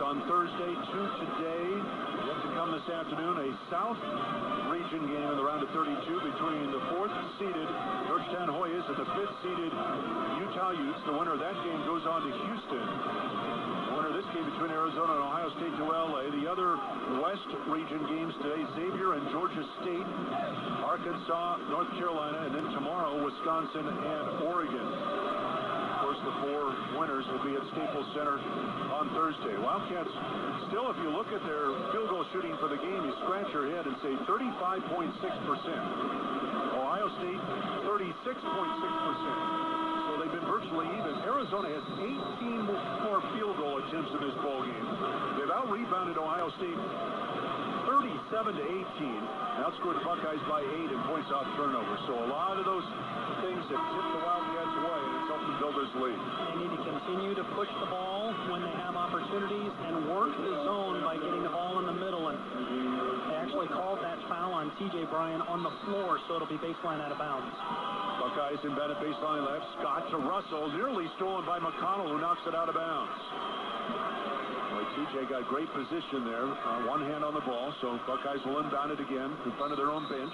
on Thursday, 2 today. Yet to come this afternoon, a South region game in the round of 32 between the 4th-seeded Georgetown Hoyas and the 5th-seeded Utah Utes. The winner of that game goes on to Houston. The winner of this game between Arizona and Ohio State to LA. The other West region games today, Xavier and Georgia State, Arkansas, North Carolina, and then tomorrow, Wisconsin and Oregon. Of course, the 4 winners will be at Staples Center on Thursday. Wildcats, still, if you look at their field goal shooting for the game, you scratch your head and say 35.6%. Ohio State, 36.6%. So they've been virtually even. Arizona has 18 more field goal attempts in this ball game. They've out-rebounded Ohio State 37-18. Outscored the Buckeyes by 8 in points off turnover. So a lot of those things that tipped the Wildcats away, and it's helped them build this lead. They need to continue to push the ball when they have opportunities and work the zone by getting the ball in the middle. And they actually called that foul on T.J. Bryan on the floor, so it'll be baseline out of bounds. Buckeyes inbound at baseline left. Scott to Russell, nearly stolen by McConnell, who knocks it out of bounds. TJ got great position there, one hand on the ball, so Buckeyes will inbound it again in front of their own bench.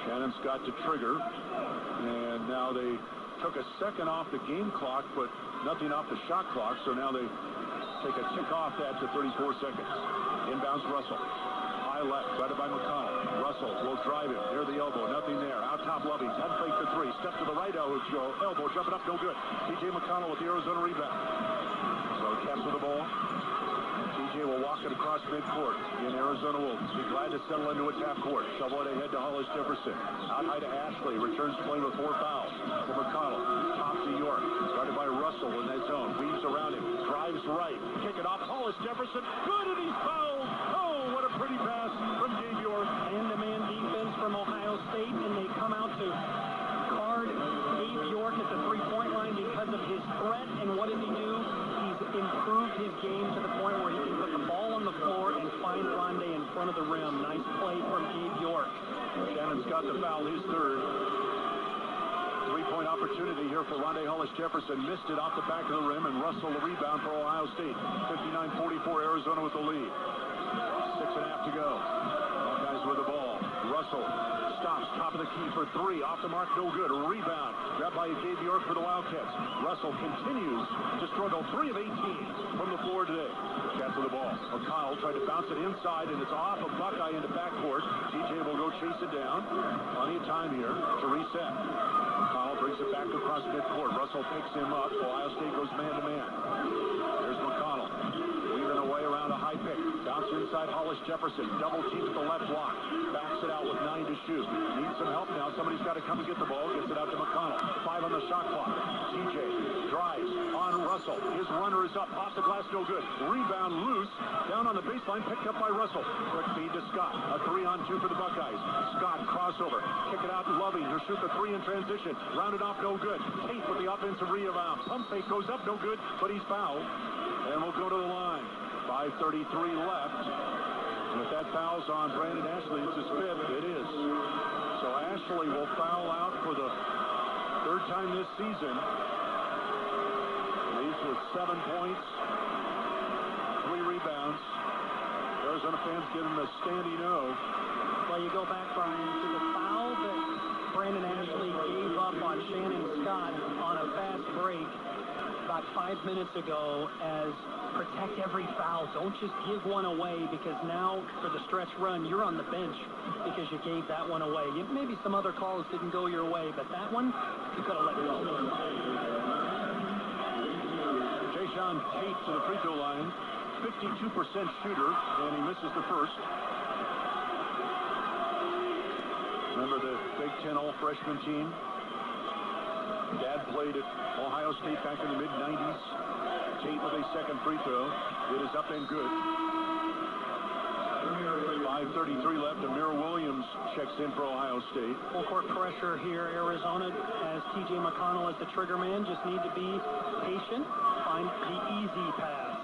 Shannon Scott to trigger, and now they took a second off the game clock, but nothing off the shot clock, so now they take a tick off that to 34 seconds. Inbounds Russell. High left, guarded by McConnell. Russell will drive him near the elbow, nothing there. Out top Lovey, head fake for 3, step to the right elbow, jumping up, no good. TJ McConnell with the Arizona rebound. So Caps with the ball. TJ will walk it across midcourt. And Arizona will be glad to settle into its half court. Shovel it ahead to Hollis Jefferson. Out high to Ashley. Returns play with 4 fouls. To McConnell. Top to York. Guarded by Russell in that zone. Weaves around him. Drives right. Kick it off. Hollis Jefferson. Good, and he's fouled. Oh, what a pretty pass from Gabe York. Man-to-man defense from Ohio State, and they come out to guard Gabe York at the three-point line because of his threat. And what does he do? Improved his game to the point where he can put the ball on the floor and find Rondé in front of the rim. Nice play from Gabe York. Shannon's got the foul, his third. Three-point opportunity here for Rondé Hollis Jefferson. Missed it off the back of the rim, and Russell the rebound for Ohio State. 59-44, Arizona with the lead. 6.5 to go. Buckeyes with the ball. Russell stops, top of the key for 3. Off the mark, no good. Rebound. Grabbed by Gabe York for the Wildcats. Russell continues to struggle. 3 of 18 from the floor today. Cats with the ball. O'Connell tried to bounce it inside, and it's off of Buckeye into backcourt. TJ will go chase it down. Plenty of time here to reset. O'Connell brings it back across midcourt. Russell picks him up. Ohio State goes man-to-man. There's McConnell. Weaving away around a high pick. Bounce inside Hollis Jefferson. Double team at the left block. Backs it out with 9 to shoot. Needs some help now. Somebody's got to come and get the ball. Gets it out to McConnell. 5 on the shot clock. TJ drives on Russell. His runner is up. Off the glass, no good. Rebound loose. Down on the baseline. Picked up by Russell. Quick feed to Scott. A 3-on-2 for the Buckeyes. Scott crossover. Kick it out. Lovey to shoot the 3 in transition. Rounded off, no good. Tate with the offensive rebound. Pump fake goes up, no good, but he's fouled. And we'll go to the line. 5:33 left. And if that foul's on Brandon Ashley, it's his 5th. It is. So Ashley will foul out for the 3rd time this season. Leads with 7 points, 3 rebounds. Arizona fans give him a standing O. Well, you go back, Brian, to the foul that Brandon Ashley gave up on Shannon Scott on a fast break about 5 minutes ago as protect every foul. Don't just give one away, because now for the stretch run, you're on the bench because you gave that one away. Maybe some other calls didn't go your way, but that one, you could have let go. Jayshawn Tate to the free throw line. 52% shooter, and he misses the first. Remember the Big Ten all-freshman team? Dad played at Ohio State back in the mid-90s. Tate with a second free throw. It is up and good. 5:33 left. Amir Williams checks in for Ohio State. Full court pressure here, Arizona, as T.J. McConnell as the trigger man. Just need to be patient. Find the easy pass.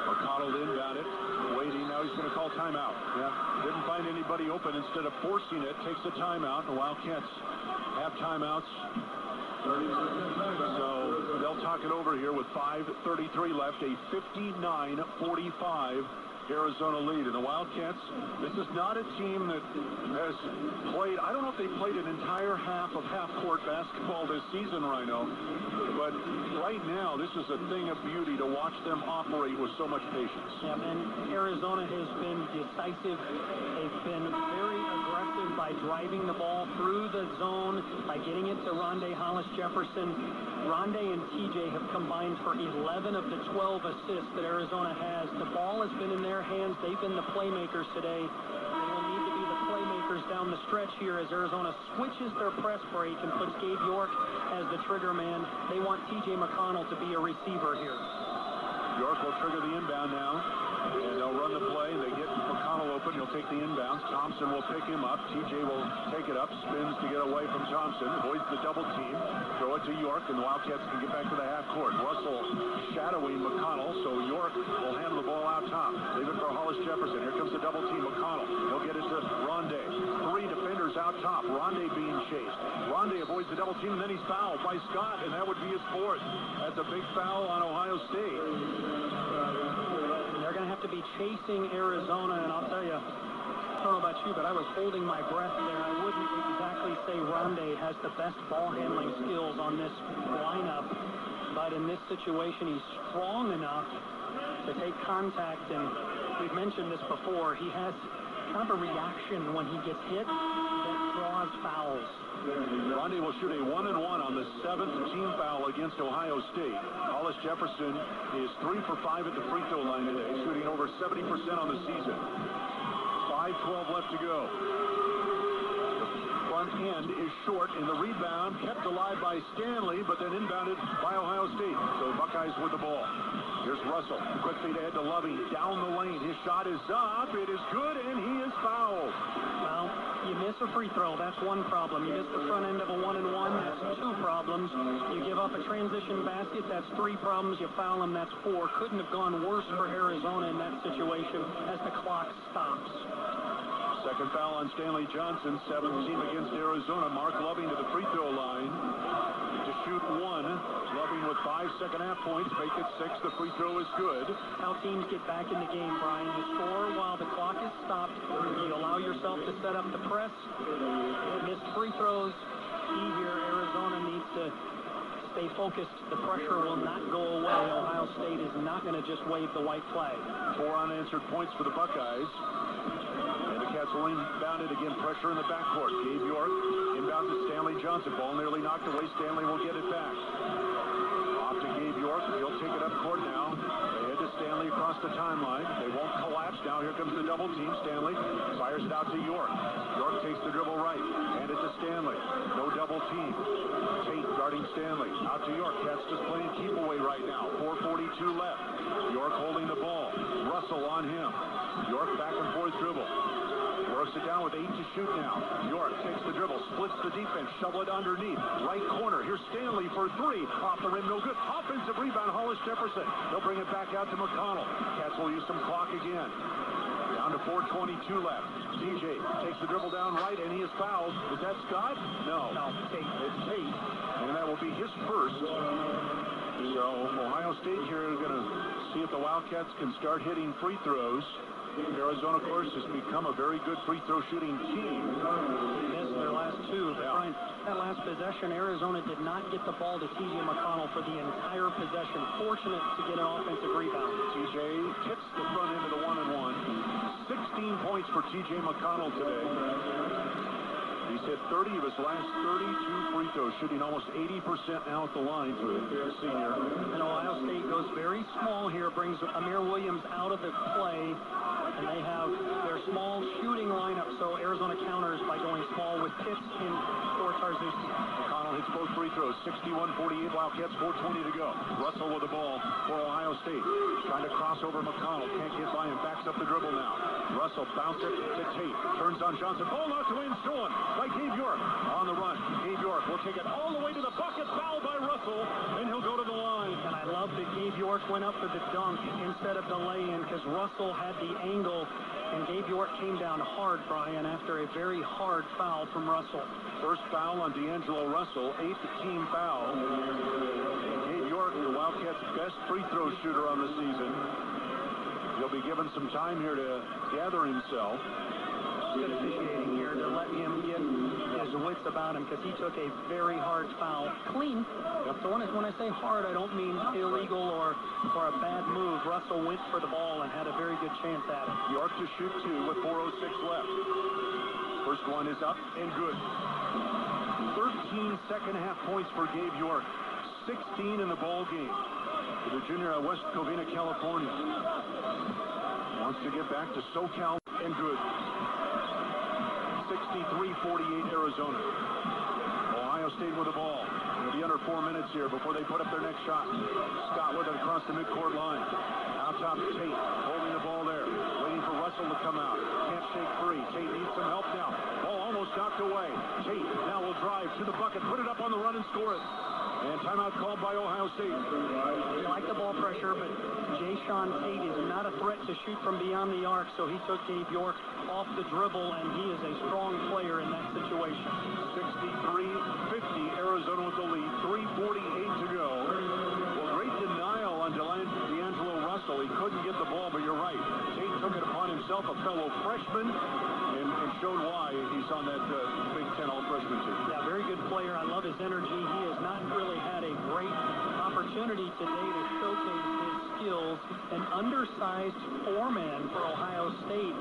McConnell inbound it. Waiting. Now he's going to call timeout. Yeah. Didn't find find anybody open instead of forcing it, takes a timeout. The Wildcats have timeouts. So they'll talk it over here with 5:33 left, a 59-45 Arizona lead. And the Wildcats, this is not a team that has played, I don't know if they played an entire half of half-court basketball this season, Rhino, but right now this is a thing of beauty to watch them operate with so much patience. Yeah, and Arizona has been decisive. They've been very aggressive by driving the ball through the zone, by getting it to Rondé Hollis-Jefferson. Rondé and TJ have combined for 11 of the 12 assists that Arizona has. The ball has been in their hands. They've been the playmakers today. They will need to be the playmakers down the stretch here as Arizona switches their press break and puts Gabe York as the trigger man. They want TJ McConnell to be a receiver here. York will trigger the inbound now, and they'll run the play. They get McConnell open. He'll take the inbounds. Thompson will pick him up. TJ will take it up, spins to get away from Thompson, avoids the double team, throw it to York, and the Wildcats can get back to the half court. Russell shadowing McConnell, so York will handle the ball out top. Leave it for Hollis-Jefferson. Here comes the double team. McConnell, he'll get it to Rondé. Three defenders out top. Rondé being chased. Rondé avoids the double team, and then he's fouled by Scott, and that would be his fourth. That's a big foul on Ohio State. They're going to have to be chasing Arizona, and I'll tell you, I don't know about you, but I was holding my breath there. I wouldn't exactly say Rondé has the best ball handling skills on this lineup, but in this situation, he's strong enough to take contact, and we've mentioned this before. He has kind of a reaction when he gets hit that draws fouls. Rondé will shoot a 1-and-1 on the 7th team foul against Ohio State. Hollis-Jefferson is 3 for 5 at the free throw line today, shooting over 70% on the season. 5:12 left to go. The front end is short, and the rebound kept alive by Stanley, but then inbounded by Ohio State. So the Buckeyes with the ball. Here's Russell. Quick feed ahead to Loving. Down the lane. His shot is up. It is good, and he is fouled. Well, you miss a free throw. That's one problem. You miss the front end of a 1-and-1. That's two problems. You give up a transition basket. That's three problems. You foul him. That's four. Couldn't have gone worse for Arizona in that situation as the clock stops. Second foul on Stanley Johnson. 7th team against Arizona. Mark Loving to the free throw line to shoot one. Loving with 5 second-half points. Make it 6. The free throw is good. How teams get back in the game, Brian. You score while the clock is stopped. You allow yourself to set up the press. Missed free throws. Key here, Arizona needs to stay focused. The pressure will not go away. Ohio State is not going to just wave the white flag. 4 unanswered points for the Buckeyes. And the Cats will inbound it again. Pressure in the backcourt. Gabe York inbounds to Stanley Johnson. Ball nearly knocked away. Stanley will get it back. Off to Gabe York. He'll take it up court now. They head to Stanley across the timeline. They won't collapse now. Here comes the double team. Stanley fires it out to York. York takes the dribble right. Hand it to Stanley. No double team. Tate guarding Stanley. Out to York. Cats just playing keep away right now. 4:42 left. York holding the ball. Russell on him. York back and forth dribble. Works it down with 8 to shoot now. York takes the dribble, splits the defense, shovel it underneath. Right corner. Here's Stanley for 3. Off the rim, no good. Offensive rebound, Hollis-Jefferson. They'll bring it back out to McConnell. Cats will use some clock again. Down to 4:22 left. TJ takes the dribble down right, and he is fouled. Is that Scott? No. No, Tate. It's Tate, and that will be his first. So Ohio State here is going to see if the Wildcats can start hitting free throws. Arizona, of course, has become a very good free throw shooting team. Missed their last two. Yeah. Brian, that last possession, Arizona did not get the ball to TJ McConnell for the entire possession. Fortunate to get an offensive rebound. TJ tips the front end of the 1-and-1. 16 points for TJ McConnell today. He's hit 30 of his last 32 free throws, shooting almost 80% now at the line for the senior. And Ohio State goes very small here, brings Amir Williams out of the play, and they have their small shooting lineup, so Arizona counters by going small with Pitts in for Tarzuski. McConnell hits both free throws, 61-48, Wildcats, 4:20 to go. Russell with the ball. for Ohio State. Trying to cross over McConnell. Can't get by him. Backs up the dribble now. Russell bounces it to Tate. Turns on Johnson. Ball knocked away and stolen by Gabe York. On the run. Gabe York will take it all the way to the bucket. Foul by Russell. And he'll go to the line. And I love that Gabe York went up for the dunk instead of the lay-in because Russell had the angle. And Gabe York came down hard, Brian, after a very hard foul from Russell. First foul on D'Angelo Russell. 8th team foul. Gabe York, the Wildcats' best free throw shooter on the season. He'll be given some time here to gather himself. Good officiating here to let him get his wits about him because he took a very hard foul. Clean. Yep. So when I say hard, I don't mean illegal or a bad move. Russell went for the ball and had a very good chance at it. York to shoot 2 with 4:06 left. First one is up and good. 13 second-half points for Gabe York. 16 in the ball game. The junior at West Covina, California. Wants to get back to SoCal and good. 63-48 Arizona. Ohio State with the ball. It'll be under 4 minutes here before they put up their next shot. Scott with it across the midcourt line. Out top, Tate holding the ball there. Waiting for Russell to come out. Can't shake free. Tate needs some help now. Ball almost knocked away. Tate now will drive to the bucket, put it up on the run and score it. And timeout called by Ohio State. They like the ball pressure, but Jayshawn Tate is not a threat to shoot from beyond the arc, so he took Gabe York off the dribble, and he is a strong player in that situation. 63-50, Arizona with the lead. 3:48 to go. Well, great denial on D'Angelo Russell. He couldn't get the ball, but you're right. Tate took it upon himself, a fellow freshman, and showed why he's on that Big Ten All-Freshman team. Yeah, very good player. I love his energy. He has not really had a great opportunity today to showcase his skills. An undersized four-man for Ohio State.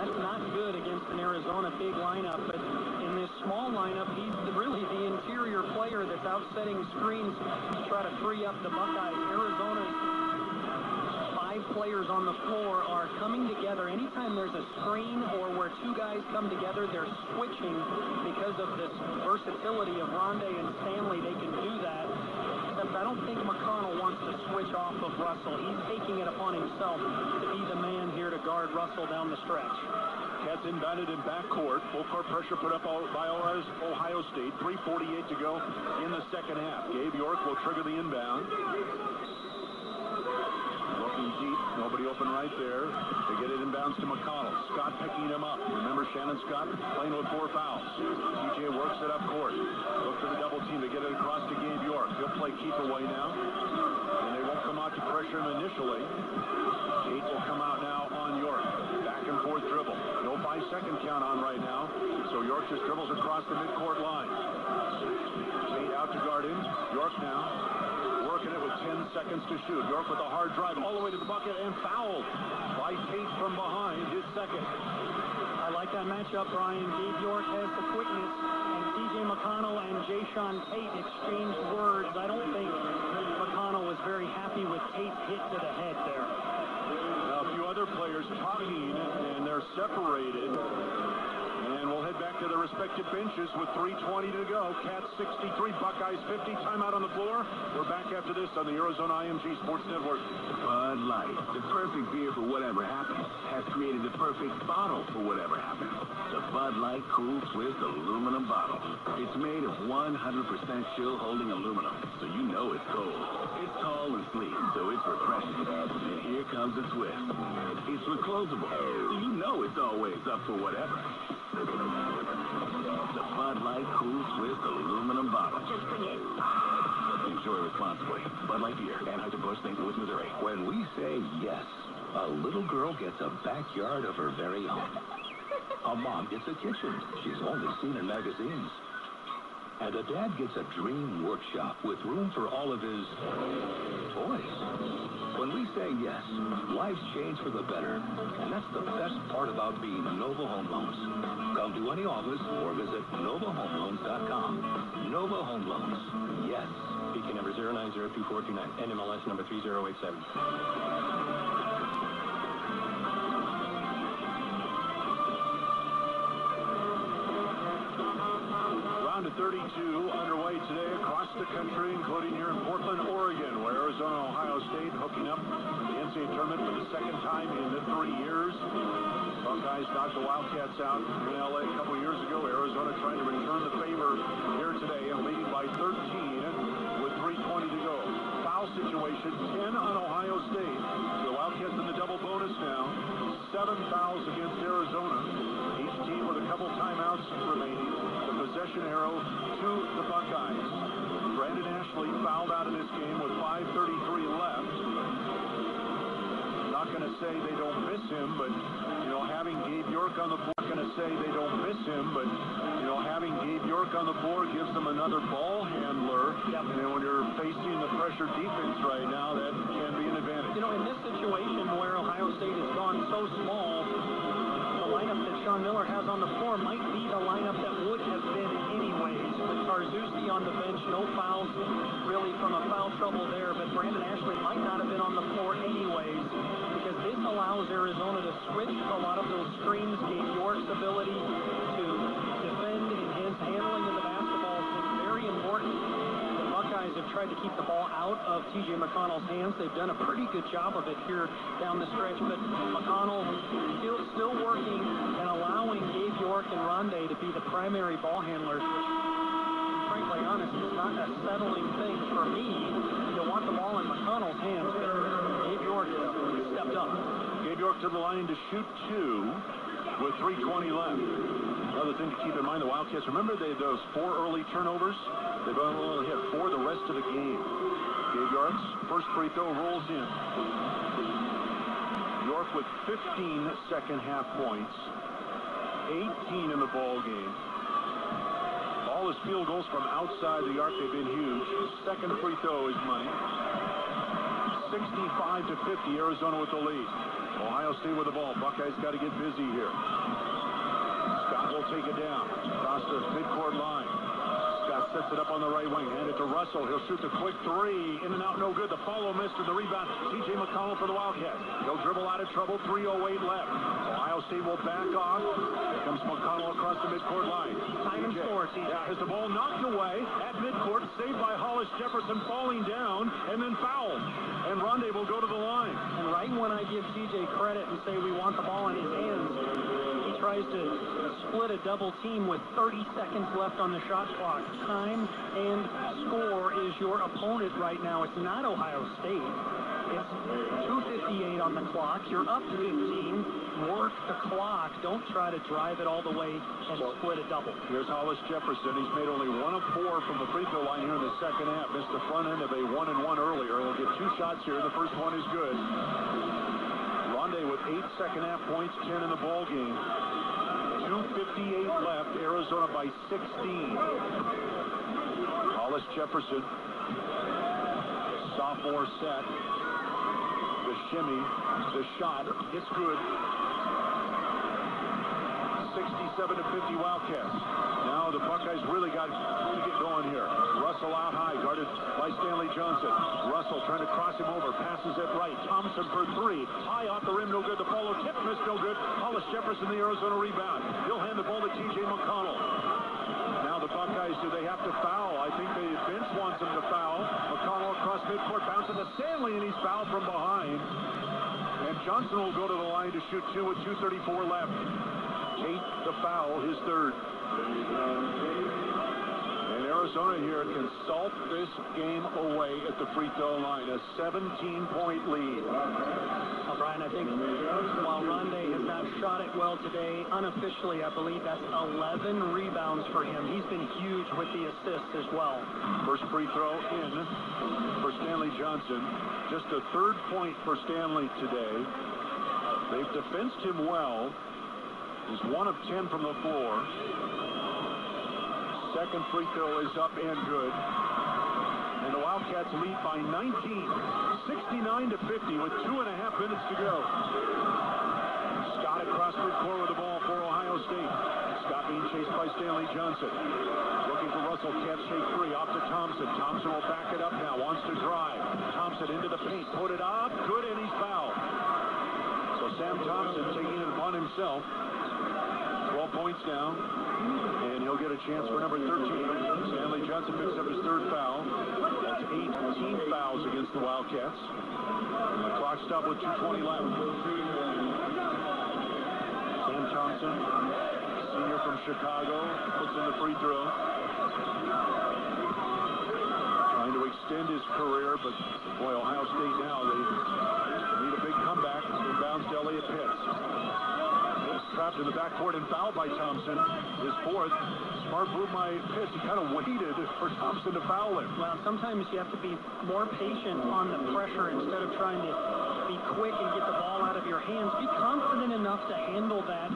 That's not good against an Arizona big lineup, but in this small lineup, he's really the interior player that's out setting screens to try to free up the Buckeyes. Arizona's 5 players on the floor are coming together. Anytime there's a screen or where 2 guys come together, they're switching because of this versatility of Rondé and Stanley. They can do that. Except I don't think McConnell wants to switch off of Russell. He's taking it upon himself to be the man here to guard Russell down the stretch. Cats inbounded in backcourt. Full court pressure put up by Ohio State. 3:48 to go in the second half. Gabe York will trigger the inbound. Looking deep, nobody open right there. They get it inbounds to McConnell. Scott picking him up. Remember Shannon Scott playing with 4 fouls. TJ works it up court. Look for the double team to get it across to Gabe York. He'll play keep away now. And they won't come out to pressure him initially. Tate will come out now on York. Back and forth dribble. No 5-second count on right now. So York just dribbles across the midcourt line. Tate out to guard him. York now working it with 10 seconds to shoot. York with a hard drive all the way to the bucket and fouled by Tate from behind, his second. I like that matchup, Brian. Gabe York has the quickness, and TJ McConnell and Jayshawn Tate exchanged words. I don't think McConnell was very happy with Tate's hit to the head there. Now, a few other players talking, and they're separated. And we'll head back to their respective benches with 3:20 to go. Cats 63, Buckeyes 50. Timeout on the floor. We're back after this on the Arizona IMG Sports Network. Bud Light, the perfect beer for whatever happens, has created the perfect bottle for whatever happens. The Bud Light Cool Twist aluminum bottle. It's made of 100% chill-holding aluminum, so you know it's cold. It's tall and sleek, so it's refreshing. And here comes the twist. It's reclosable, so you know it's always up for whatever. The Bud Light Cool Twist aluminum bottle. Just bring it. Enjoy responsibly. Bud Light Beer, Anheuser-Busch, St. Louis, Missouri. When we say yes, a little girl gets a backyard of her very own. A mom gets a kitchen she's only seen in magazines. And a dad gets a dream workshop with room for all of his toys. When we say yes, lives change for the better. And that's the best part about being Nova Home Loans. Come to any office or visit NovaHomeLoans.com. Nova Home Loans. Yes. Beacon number 090249, NMLS number 3087. Round of 32 underway today across the country, including here in Portland, Oregon, where Arizona and Ohio State hooking up in the NCAA tournament for the second time in 3 years. Buckeyes knocked the Wildcats out in LA a couple years ago. Arizona trying to return the favor here today and leading by 13 with 3:20 to go. Foul situation, 10 on Ohio State. The Wildcats in the double bonus now. 7 fouls against Arizona. Each team with a couple timeouts remaining. The possession arrow to the Buckeyes. Brandon Ashley fouled out of this game with 5:33 left. Not going to say they don't miss him, but, having Gabe York on the board, having Gabe York on the board gives them another ball handler. Yep. And when you're facing the pressure defense right now, that can be an advantage. In this situation where Ohio State has gone so small, the lineup that Sean Miller has on the floor might be the lineup that would have been anyways. With Tarzewski on the bench, no fouls really from a foul trouble there, but Brandon Ashley might not have been on the floor anyways, because this allows Arizona to switch a lot of those screens. Gabe York's ability to defend and his handling of the basketball has been very important. The Buckeyes have tried to keep the ball out of T.J. McConnell's hands. They've done a pretty good job of it here down the stretch, but McConnell still working and allowing Gabe York and Rondé to be the primary ball handlers, which, frankly honest, is not a settling thing for me. You want the ball in McConnell's hands, but Gabe York stepped up. Gabe York to the line to shoot 2 with 3:20 left. Another thing to keep in mind, the Wildcats, remember those 4 early turnovers? They've only had 4 the rest of the game. Gabe York's first free throw rolls in. York with 15 second half points, 18 in the ball game. All his field goals from outside the arc, they've been huge. Second free throw is money. 65-50, Arizona with the lead. Ohio State with the ball. Buckeyes got to get busy here. Scott will take it down across the midcourt line. Scott sets it up on the right wing. Hand it to Russell. He'll shoot the quick 3. In and out, no good. The follow missed and the rebound. T.J. McConnell for the Wildcats. He'll dribble out of trouble. 3:08 left. Ohio State will back off. Here comes McConnell across the midcourt line. Time and score, TJ. Yeah, has the ball knocked away at midcourt. Saved by Hollis Jefferson falling down and then fouled. And Rondé will go to the line. And right when I give TJ credit and say we want the ball in his hands, he tries to split a double team with 30 seconds left on the shot clock. Time and score is your opponent right now. It's not Ohio State. It's 2:58 on the clock. You're up 15. Work the clock. Don't try to drive it all the way and split a double. Here's Hollis Jefferson. He's made only 1 of 4 from the free throw line here in the second half. Missed the front end of a 1-and-1 earlier. He'll get 2 shots here. The first one is good. Rondé with 8 second half points, 10 in the ball game. 2:58 left. Arizona by 16. Hollis Jefferson. Sophomore set. The shimmy. The shot. It's good. 67-50 Wildcats. Now the Buckeyes really got to get going here. Russell out high, guarded by Stanley Johnson. Russell trying to cross him over, passes it right. Thompson for 3. High off the rim, no good. The follow tip missed, no good. Hollis Jefferson, the Arizona rebound. He'll hand the ball to T.J. McConnell. Now the Buckeyes, do they have to foul? I think the bench wants them to foul. McConnell across midcourt, bouncing to Stanley, and he's fouled from behind. And Johnson will go to the line to shoot 2 with 2:34 left. Tate the foul, his third. And Arizona here can salt this game away at the free throw line. A 17-point lead. Well, Brian, I think while Rondé has not shot it well today, unofficially, I believe that's 11 rebounds for him. He's been huge with the assists as well. First free throw in for Stanley Johnson. Just a 3rd point for Stanley today. They've defensed him well. He's 1 of 10 from the floor. Second free throw is up and good. And the Wildcats lead by 19. 69-50 with 2.5 minutes to go. Scott across midcourt with the ball for Ohio State. Scott being chased by Stanley Johnson. Looking for Russell, can't shake 3. Off to Thompson. Thompson will back it up now. Wants to drive. Thompson into the paint. Put it up. Good, and he's fouled. So Sam Thompson taking it upon himself 12 points now, and he'll get a chance for number 13. Stanley Johnson picks up his third foul. That's 18 fouls against the Wildcats. And the clock stopped with 2:20 left. Sam Thompson, senior from Chicago, puts in the free throw. Trying to extend his career, but boy, Ohio State now, they need a big comeback. Inbounds to Elliott Pitts. Trapped in the backcourt and fouled by Thompson. His fourth. Smart move by Pitts. He kind of waited for Thompson to foul him. Well, sometimes you have to be more patient on the pressure instead of trying to be quick and get the ball out of your hands. Be confident enough to handle that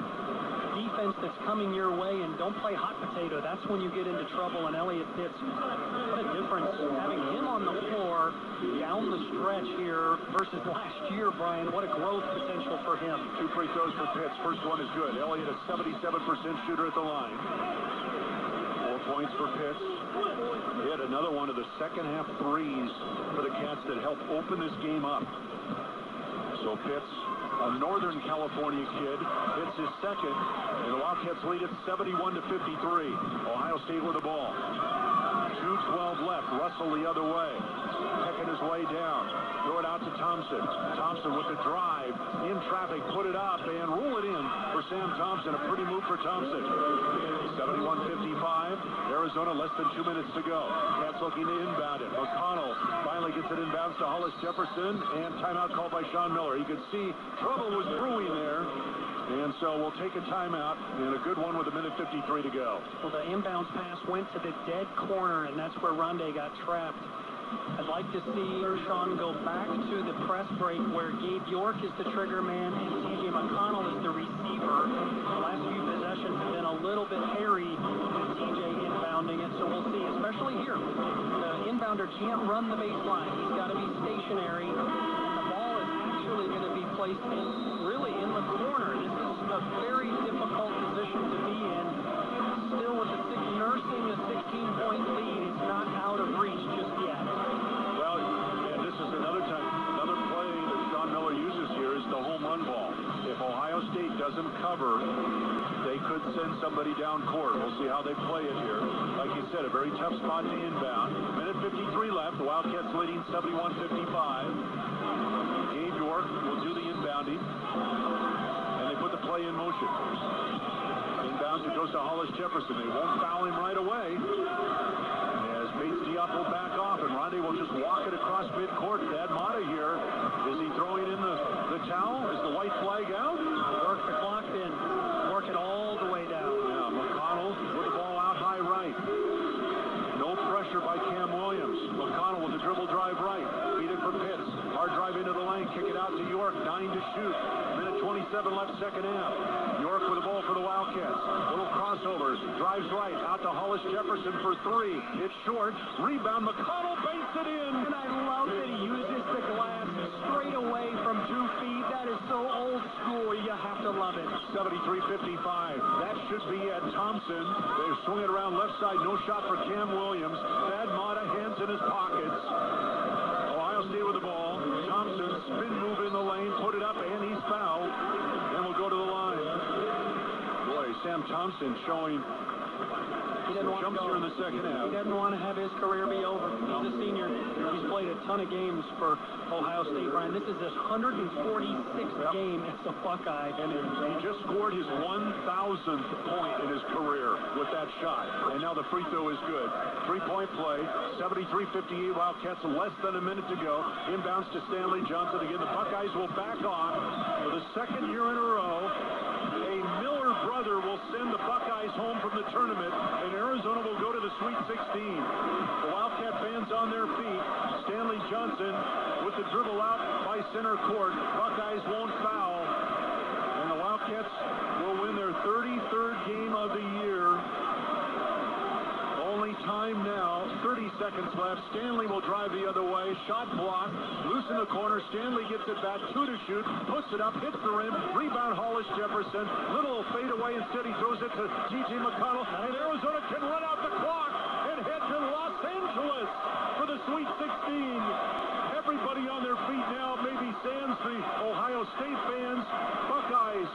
defense that's coming your way, and don't play hot potato. That's when you get into trouble. And Elliott Pitts, what a difference having him on the floor down the stretch here versus last year, Brian. What a growth potential for him. 2 free throws for Pitts. First one is good. Elliott, a 77% shooter at the line. 4 points for Pitts. He had another one of the second half threes for the Cats that helped open this game up. So Pitts, a Northern California kid, hits his second, and the Wildcats lead it 71-53. Ohio State with the ball. 2:12 left. Russell the other way. Pecking his way down. Throw it out to Thompson. Thompson with the drive. In traffic. Put it up and roll it in for Sam Thompson. A pretty move for Thompson. 71-55. Arizona less than 2 minutes to go. Cats looking to inbound it. McConnell finally gets it inbounds to Hollis Jefferson. And timeout called by Sean Miller. You could see trouble was brewing there. And so we'll take a timeout, and a good one with 1:53 to go. Well, the inbounds pass went to the dead corner, and that's where Rondé got trapped. I'd like to see Sean go back to the press break where Gabe York is the trigger man and TJ McConnell is the receiver. The last few possessions have been a little bit hairy with TJ inbounding it, so we'll see, especially here. The inbounder can't run the baseline. He's got to be stationary. The ball is actually going to be placed really in the corner. This is a very difficult position to be in. Still with nursing a 16-point lead. It's not out of reach just yet. Well, and this is another play that Sean Miller uses here is the home run ball. If Ohio State doesn't cover, they could send somebody down court. We'll see how they play it here. Like you said, a very tough spot to inbound. 1:53 left. The Wildcats leading 71-55. Gabe York will do the inbounding. And they put the play in motion. Inbounds, it goes to Hollis Jefferson. They won't foul him right away. As Bates Diop will back off, and Rondé will just walk it across midcourt. Thad Matta here. Is he throwing in the towel? Is the white flag out? Work the clock in. Work it all the way down. Yeah, McConnell with the ball out high right. No pressure by Cam Williams. McConnell with the dribble drive right. Feed it for Pitts. Hard drive into the lane. Kick it out to York. 9 to shoot. 1:27 left second half. York with the ball for the Wildcats. Little crossover. Drives right. Out to Hollis Jefferson for three. It's short. Rebound. McConnell banks it in. And I love that he uses the glass straight away from 2 feet. That is so old school. You have to love it. 73-55. That should be at Thompson. They swing it around left side. No shot for Cam Williams. Thad Matta, hands in his pockets. Ohio State with the ball. Thompson, spin move in the lane, put it up, and he's fouled. And we'll go to the line. Boy, Sam Thompson showing jumps here in the second half. He doesn't want to have his career be over. He's a senior. He's played a ton of games for Ohio State, Brian. This is his 146th game as a Buckeye. And he just scored his 1,000th point in his career with that shot. And now the free throw is good. 3-point play. 73-58. Wildcats less than a minute to go. Inbounds to Stanley Johnson. Again, the Buckeyes will back off for the second year in a row. A Miller brother will send the Buckeyes home from the tournament, and Arizona will go to the Sweet 16. The Wildcat fans on their feet. Stanley Johnson with the dribble out by center court. Buckeyes won't foul, and the Wildcats will win their 33rd game of the year. Only time now, 30 seconds left. Stanley will drive the other way. Shot blocked. Loose in the corner. Stanley gets it back. 2 to shoot. Puts it up. Hits the rim. Rebound Hollis Jefferson. Little fade away. Instead he throws it to TJ McConnell. And Arizona can run out the clock and head to Los Angeles for the Sweet 16. Everybody on their feet now. Maybe Sam fans, the Ohio State fans, Buckeyes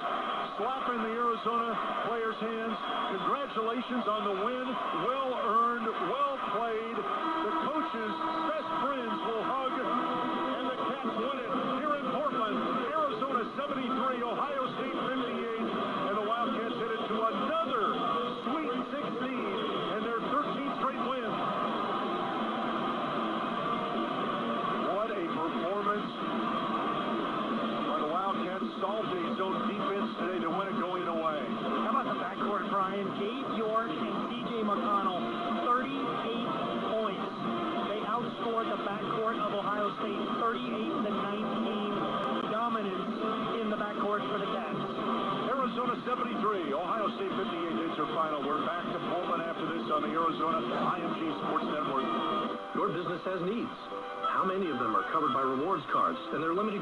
slapping the Arizona players' hands. Congratulations on the win. Well earned, well played. The coaches' best friends will hug, and the Cats win it here in Portland. Arizona 73, Ohio State 58, and the Wildcats headed to another Sweet 16 and their 13th straight win. What a performance by the Wildcats. Solved a zone defense today to win it going away. How about the backcourt, Brian? Gabe York and C.J. McConnell, 38 points. They outscored the backcourt of Ohio State 38-19. Dominance in the backcourt for the Cats. Arizona 73, Ohio State 58. It's our final. We're back to Portland after this on the Arizona IMG Sports Network. Your business has needs. How many of them are covered by rewards cards and they're limited